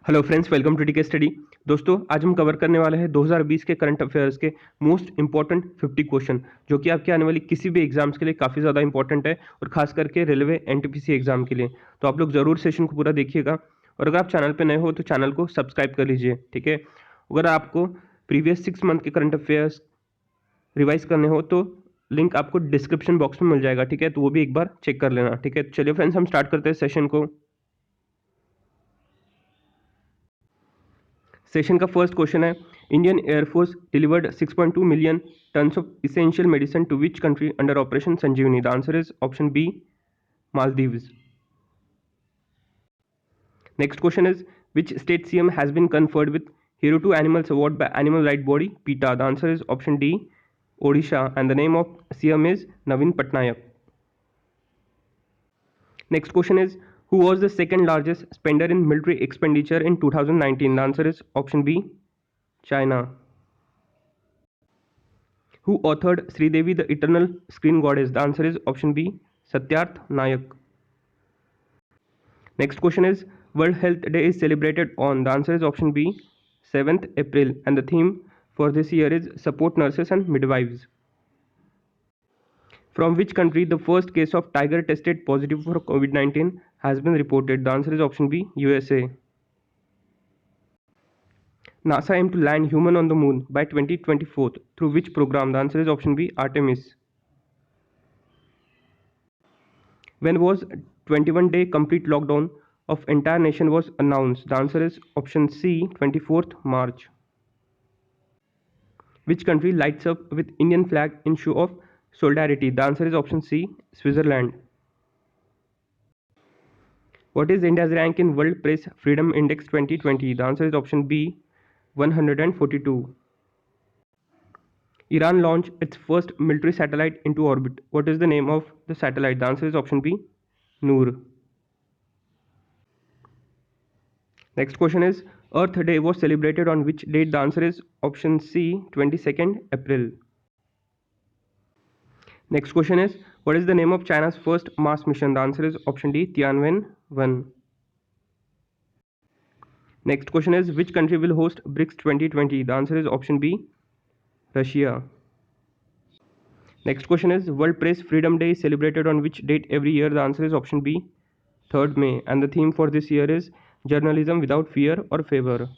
Hello friends, welcome to टीके study. दोस्तों, आज हम कवर करने वाले हैं 2020 के करंट अफेयर्स के मोस्ट इंपॉर्टेंट 50 क्वेश्चन, जो कि आपके आने वाली किसी भी एग्जाम्स के लिए काफ़ी ज़्यादा इंपॉर्टेंट है और खास करके रेलवे एनटीपीसी एग्जाम के लिए। तो आप लोग ज़रूर सेशन को पूरा देखिएगा और अगर आप चैनल पर नए हो तो चैनल को सब्सक्राइब कर लीजिए, ठीक है। अगर आपको प्रीवियस 6 मंथ के करंट अफेयर्स रिवाइज करने हो तो लिंक आपको डिस्क्रिप्शन बॉक्स में मिल जाएगा, ठीक है। तो वो भी एक बार चेक कर लेना, ठीक है। चलिए फ्रेंड्स, हम स्टार्ट करते हैं सेशन को। सेशन का फर्स्ट क्वेश्चन है, Indian air force delivered 6.2 million tons of essential medicine to which country under operation Sanjeevani? The answer is option B, Maldives. Next question is, which state CM has been conferred with hero to animals award by animal right body PETA? The answer is option D, Odisha, and the name of CM is Naveen Patnaik. Next question is, who was the second largest spender in military expenditure in 2019? The answer is option B, China. Who authored Sridevi, the Eternal Screen Goddess? The answer is option B, Satyarth Nayak. Next question is, World Health Day is celebrated on? The answer is option B, 7th April, and the theme for this year is Support Nurses and Midwives. From which country the first case of tiger tested positive for COVID-19 has been reported? The answer is option B, USA. NASA aimed to land human on the moon by 2024 through which program? The answer is option B, Artemis. When was 21-day complete lockdown of entire nation was announced? The answer is option C, 24th March. Which country lights up with Indian flag in show of solidarity? The answer is option C, Switzerland. What is India's rank in World Press Freedom Index 2020? The answer is option B, 142. Iran launched its first military satellite into orbit. What is the name of the satellite? The answer is option B, Noor. Next question is, Earth Day was celebrated on which date? The answer is option C, 22nd April. Next question is, what is the name of China's first Mars mission? The answer is option D, Tianwen-1. Next question is, which country will host BRICS 2020? The answer is option B, Russia. Next question is, World Press Freedom Day is celebrated on which date every year? The answer is option B, 3rd May, and the theme for this year is Journalism Without Fear or Favor.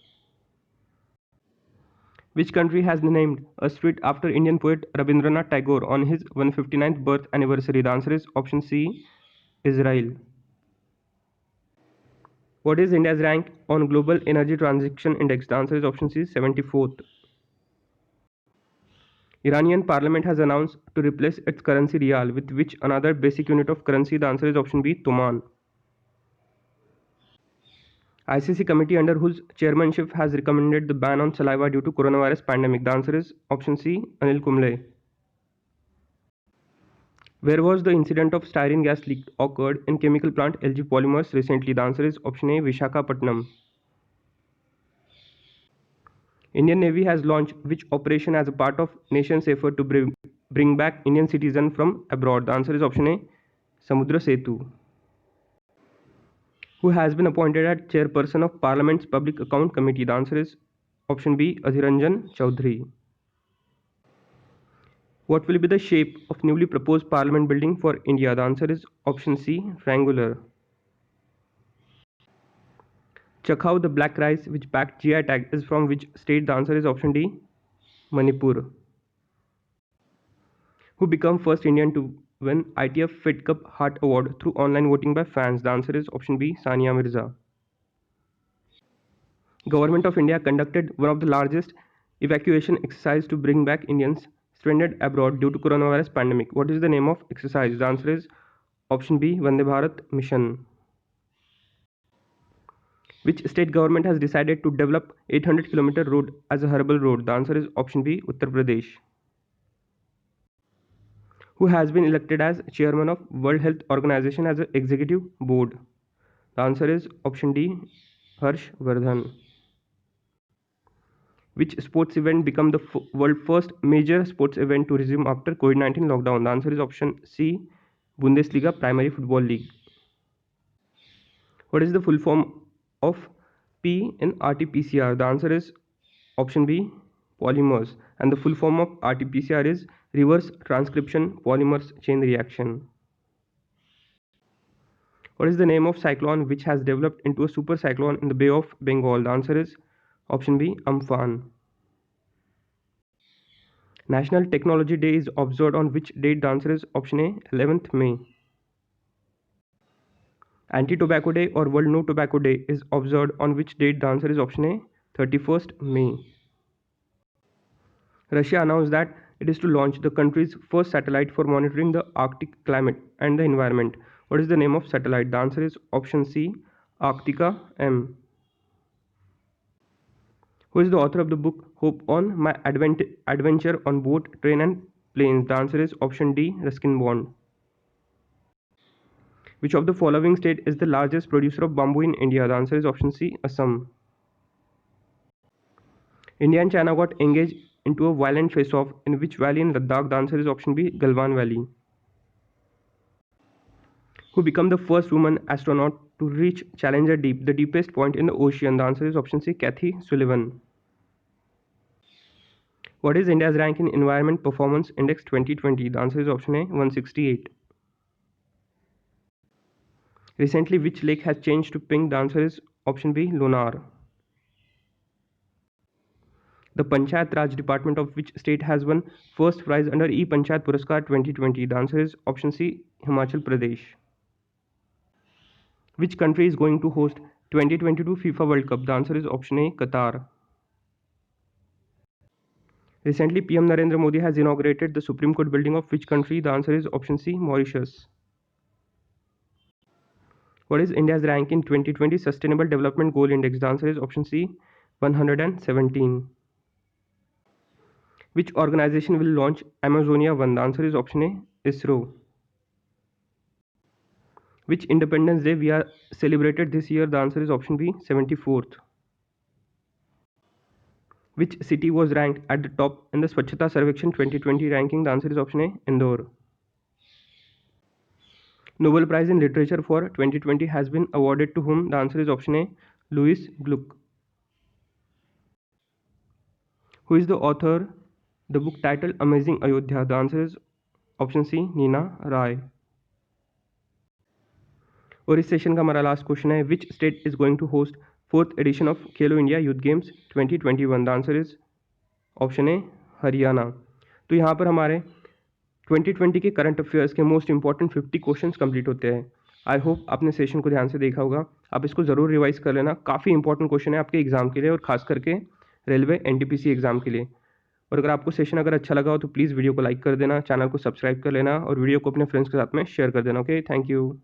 Which country has named a street after Indian poet Rabindranath Tagore on his 159th birth anniversary? The answer is option C, Israel. What is India's rank on Global Energy Transition Index? The answer is option C, 74th. Iranian parliament has announced to replace its currency rial with which another basic unit of currency? The answer is option B, Toman. ICC committee under whose chairmanship has recommended the ban on saliva due to coronavirus pandemic? The answer is option C, Anil Kumble. Where was the incident of styrene gas leak occurred in chemical plant LG Polymers recently? The answer is option A, Visakhapatnam. Indian Navy has launched which operation as a part of nation's effort to bring back Indian citizens from abroad? The answer is option A, Samudra Setu. Who has been appointed as chairperson of Parliament's Public Account Committee? The answer is option B, Adhiranjan Chaudhary. What will be the shape of newly proposed Parliament building for India? The answer is option C, triangular. Chakhau, the black rice which backed GI tag, is from which state? The answer is option D, Manipur. Who became first Indian to win ITF Fed Cup Heart Award through online voting by fans? The answer is option B, Sania Mirza. Government of India conducted one of the largest evacuation exercise to bring back Indians stranded abroad due to coronavirus pandemic. What is the name of exercise? The answer is option B, Vande Bharat Mission. Which state government has decided to develop 800-kilometer road as a herbal road? The answer is option B, Uttar Pradesh. Who has been elected as chairman of World Health Organization as an executive board? The answer is option D, Harsh Vardhan. Which sports event became the world's first major sports event to resume after COVID-19 lockdown? The answer is option C, Bundesliga Primary Football League. What is the full form of P in RT-PCR? The answer is option B, polymers, and the full form of RT-PCR is reverse transcription polymers chain reaction. What is the name of cyclone which has developed into a super cyclone in the Bay of Bengal? The answer is option B, Amphan. National Technology Day is observed on which date? The answer is option A, 11th May. Anti-Tobacco Day or World No Tobacco Day is observed on which date? The answer is option A, 31st May. Russia announced that it is to launch the country's first satellite for monitoring the Arctic climate and the environment. What is the name of satellite? The answer is option C, Arctica M. Who is the author of the book Hope on My Adventure on Boat, Train and Planes? The answer is option D, Ruskin Bond. Which of the following state is the largest producer of bamboo in India? The answer is option C, Assam. India and China got engaged into a violent face-off in which valley in Ladakh? The answer is option B, Galwan Valley. Who became the first woman astronaut to reach Challenger Deep, the deepest point in the ocean? The answer is option C, Kathy Sullivan. What is India's rank in Environment Performance Index 2020? The answer is option A, 168. Recently, which lake has changed to pink? The answer is option B, Lonar. The Panchayat Raj Department of which state has won first prize under E-Panchayat Puraskar 2020? The answer is option C, Himachal Pradesh. Which country is going to host 2022 FIFA World Cup? The answer is option A, Qatar. Recently, PM Narendra Modi has inaugurated the Supreme Court building of which country? The answer is option C, Mauritius. What is India's rank in 2020 Sustainable Development Goal Index? The answer is option C, 117. Which organization will launch Amazonia 1? The answer is option A, ISRO. Which Independence Day we are celebrated this year? The answer is option B, 74th. Which city was ranked at the top in the Swachhata Sarvekshan 2020 ranking? The answer is option A, Indore. Nobel Prize in Literature for 2020 has been awarded to whom? The answer is option A, Louis Gluck. Who is the author? The book titled Amazing Ayodhya. The answer is option C, Nina Rai. और इस session का हमारा last question है, which state is going to host 4th edition of Khelo India youth games 2021? The answer is option A, Haryana. तो यहाँ पर हमारे 2020 के करंट अफेयर्स के मोस्ट इंपॉर्टेंट 50 क्वेश्चंस कंप्लीट होते हैं. आई होप आपने सेशन को ध्यान से देखा होगा. आप इसको ज़रूर रिवाइज कर लेना. काफ़ी इंपॉर्टेंट क्वेश्चन है आपके एग्जाम के लिए और खास करके रेलवे NTPC एग्जाम के लिए. और अगर आपको सेशन अगर अच्छा लगा हो तो प्लीज़ वीडियो को लाइक कर देना, चैनल को सब्सक्राइब कर लेना और वीडियो को अपने फ्रेंड्स के साथ में शेयर कर देना. Okay, thank you.